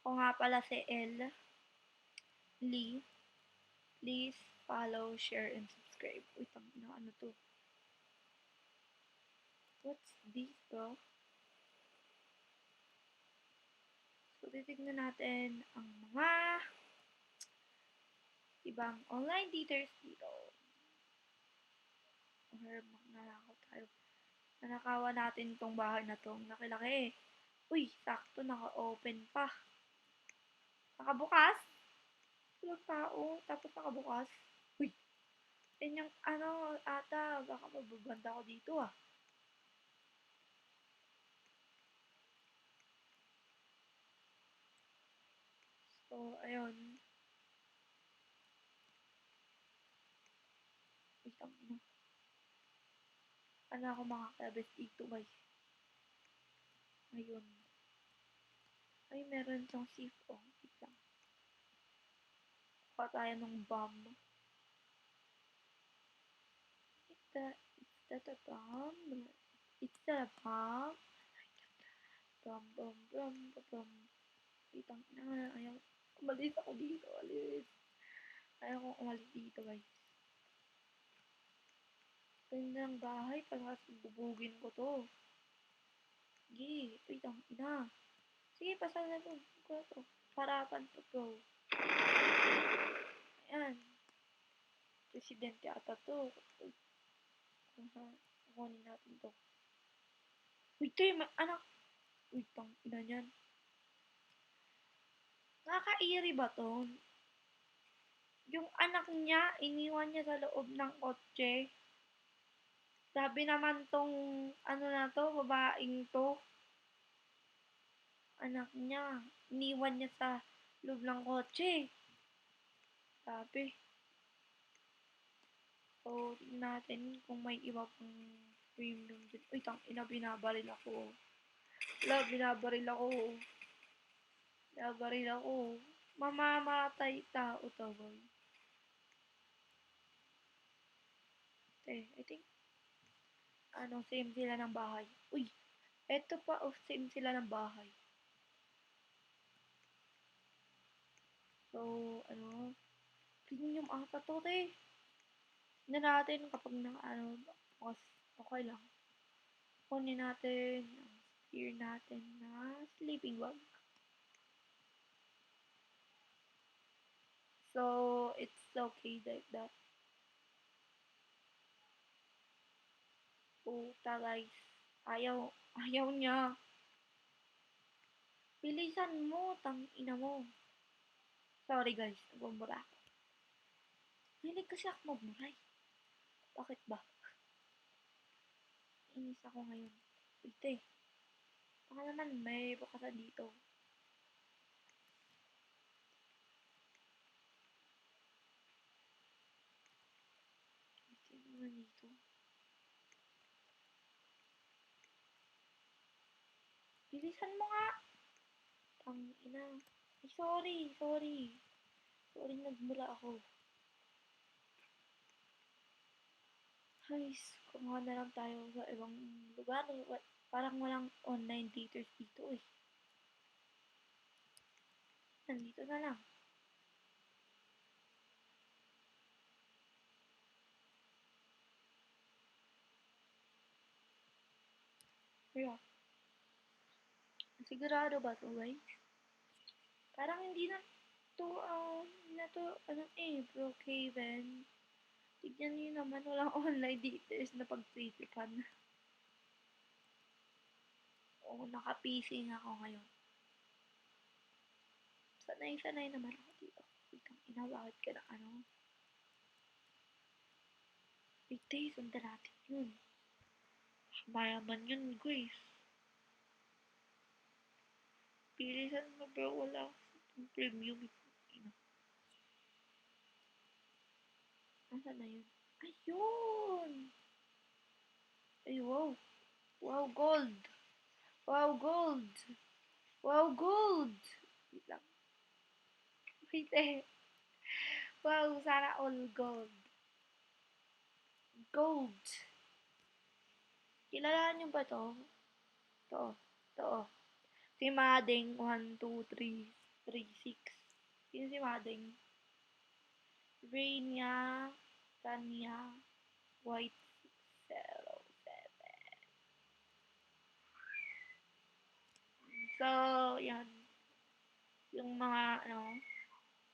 Ako nga pala si El Lee. Please follow, share, and subscribe. Uy, ano to? What's this, bro? So, titignan natin ang mga ibang online daters dito. Or magnanakaw tayo. Nanakawan natin tong bahay na to. Laki-laki. Uy, sakto, naka-open pa. Nakabukas? Walang tao, tapos nakabukas. Uy, yan yung ata, baka mababanda ko dito ah. So, ayun. Wait lang, ano? Ano ako makakabes dito, guys? Ayun. Ay, meron siyang safe. Oh, wait lang. Kuha tayo ng bomb. Is that a bomb? It's that a bomb? Bomb, bomb, bomb, bomb. Wait lang, ayaw. Umalis ako dito, alis. Ayaw kong umalis dito, guys. Ganda ng bahay, parang bubugin ko to. Sige, wait lang, ina. Sige, pasalubog ko to. Harapan to, bro. Ayan. Presidente ata to. Kukunin natin to. Wait, anak. Wait lang, ina niyan. Nakaka-eerie ba to? Yung anak niya, iniwan niya sa loob ng kotse. Sabi naman tong, na to, babaeng to. Anak niya, iniwan niya sa loob ng kotse. Sabi. So, tingnan natin kung may iba pang premium dyan. Uy, ina, binabaril ako. Wala, binabaril ako. Binabaril ako. Mamamatay tao to, boy. I think, same sila ng bahay. Uy, eto pa, same sila ng bahay. So, premium ata to, te. Na natin kapag okay lang. Kunin natin ang spear natin na sleeping bag. So, it's okay like that. Puta, guys. Ayaw niya. Bilisan mo, ina mo. Sorry, guys. Nagbumura ako. Hilig kasi ako magmuray. Bakit ba? Inis ako ngayon. Wait eh. Baka naman may bakasan dito. Wait naman dito. Bilisan mo nga. Ina. Ay, sorry. Sorry, nagmula ako. Guys, kumuha na lang tayo sa ibang lugar. Parang walang online daters dito eh. Nandito na lang. Kaya, sigurado ba to, guys? Parang hindi na to, Brookhaven. Tignan nyo naman, walang online daters na pagtitipan. Oo, naka-PC nga ako ngayon. Sanay naman ako dito. Itang ina, bakit ka na Wait, sundan natin yun. Mayaman yun, guys. Pilisan mo bro, wala akong premium. Ina. Nasaan na yun? Ayun! Ay, wow. Wow, gold. Wow, gold. Wow, gold. Wait lang. Wait eh. Wow, sana all gold. Gold. Kilalaan nyo ba to? To. Si Mading 1, 2, 3. 3-6. Sino si Mading? Rainia, Tanya, White 07. So, yan. Yung mga,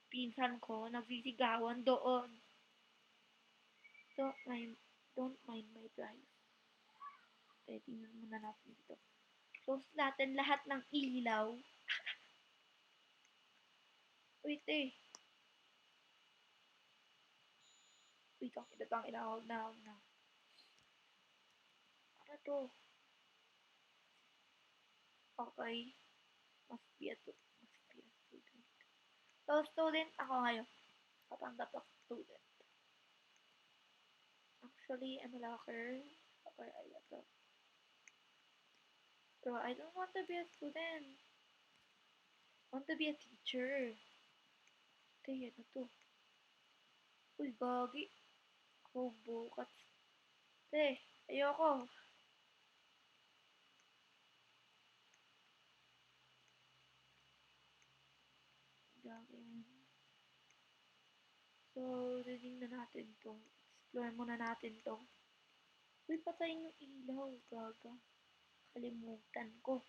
pinsan ko, nagsisigawan doon. Don't mind, don't mind my price. Tingnan muna natin dito. Close natin lahat ng ilaw. Wait eh. Wait, ang inawag na. Ano to? Okay. Must be a student. So, student ako ngayon. Patanggap ako student. Actually, I'm a locker. Locker, ay, ito. Bro, I don't want to be a student. I want to be a teacher. Okay, ano to? Uy, gagi. Ako, bukat. Ayoko. Gagi. So, reading na natin to. Explore muna natin to. Uy, patayin yung ilaw. Gaga. Kalimutan ko.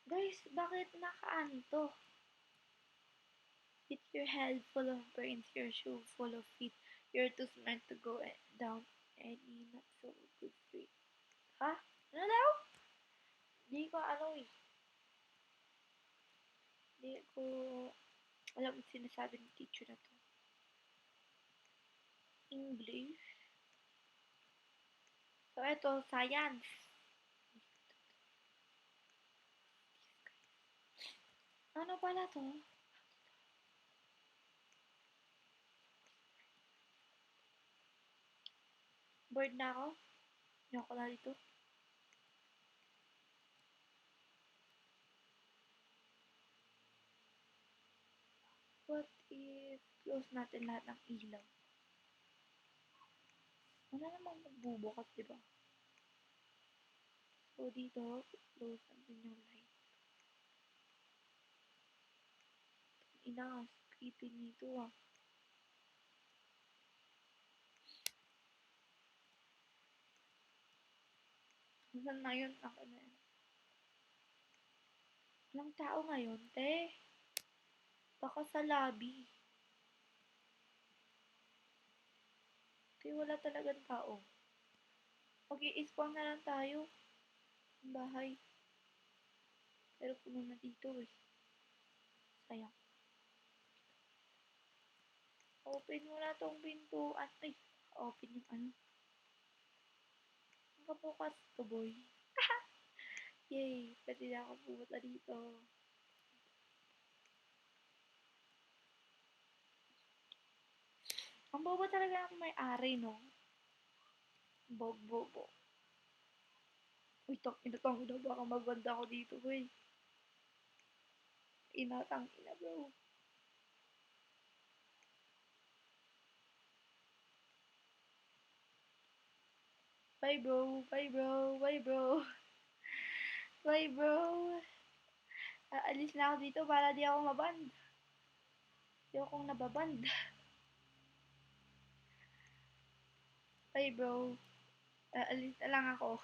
Guys, bakit nakaano to? Hit your head full of brains, your shoe full of feet. You're too smart to go down any not so good street. Ha? Ano daw? Di ko ano eh. Di ko alam ang sinasabi ng teacher na to. English. So, ito, science. Ano pala to? Bored na ako. Ayoko na dito. What if close natin lahat ng ilaw? Wala namang magbubukas, diba? So, dito, close natin yung light. Ina, creepy nito ah. Saan na yun? Ako na yun. Walang tao ngayon, te. Baka sa lobby. Te, wala talagang tao. Mag-i-spawn na lang tayo. Ang bahay. Pero puno na dito eh. Sayang. Open mo na tong pintuan. Ay, open yung ano. Nakabukas to, boy. Yay, pwede na ako pumunta dito. Ang bobo talaga ng may-ari, no? Bobo. Uy, inatang ina, baka magbanda ako dito, boy. Inatang ina, bro. Bye, bro. Bye, bro. Bye, bro. Bye, bro. Aalis na ako dito para di ako maband. Di akong nababand. Bye, bro. Aalis na lang ako.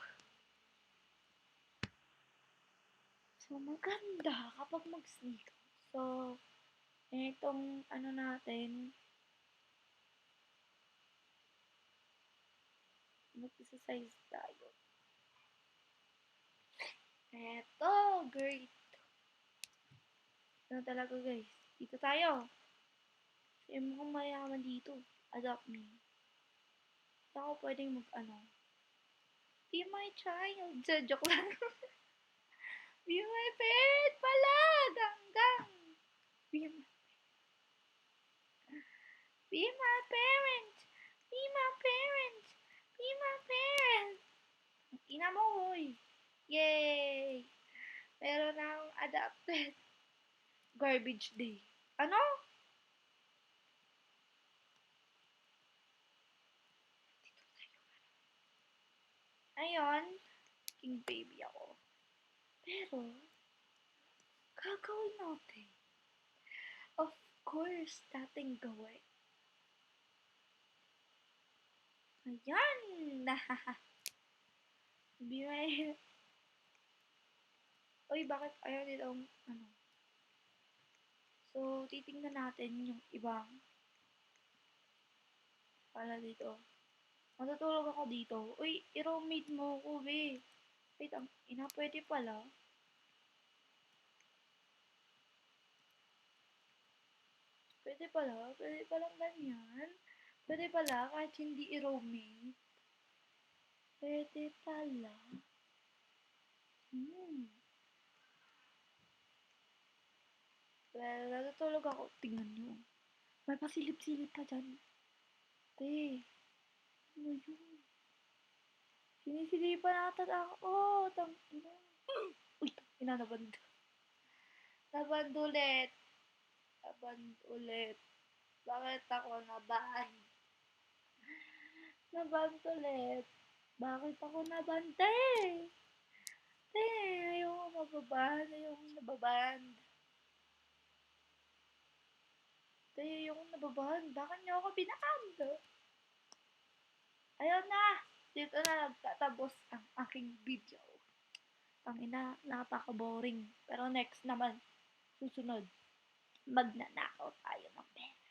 So, maganda kapag mag-sneak. So, itong ano natin, mag-exercise tayo. Eto, great. Ano talaga guys? Dito tayo. Kasi mukhang mayaman dito. Adopt me. Hindi ako pwedeng mag-ano. Be my child. Joke lang. Be my parent pala. Ganggang. Be my, be my parent. Be my parent. Be my parent. Ina mo, hoy. Yay! Meron akong adopted. Garbage day. Ano? Ayun. King baby ako. Pero, gagawin natin? Of course, dating gawin. Ayan! Di may... Uy, bakit ayaw nitong, ano? So, titingnan natin yung ibang pala dito. Matutulog ako dito. Uy, i-roommate mo ako, be. Wait, ang ina, pwede pala. Pwede palang ganyan. Pwede pala, kahit hindi i-roommate. Pwede pala. Well, natutulog ako. Tingnan nyo. May pasilip-silip pa dyan. Te, ano yun? Sinisilipan ata ako. Oh, tangina. Uy, tangina, naband. Naband ulit. Naband ulit. Bakit ako naband? Naband ulit. Bakit ako nabante? Ayoko mababand. Ayoko nababand. Ayoko nababand. Bakit niyo ako binaband? Ayun na! Dito na nagtatapos ang aking video. Tangina, napaka-boring. Pero next naman, susunod, magnanakaw tayo ng pera.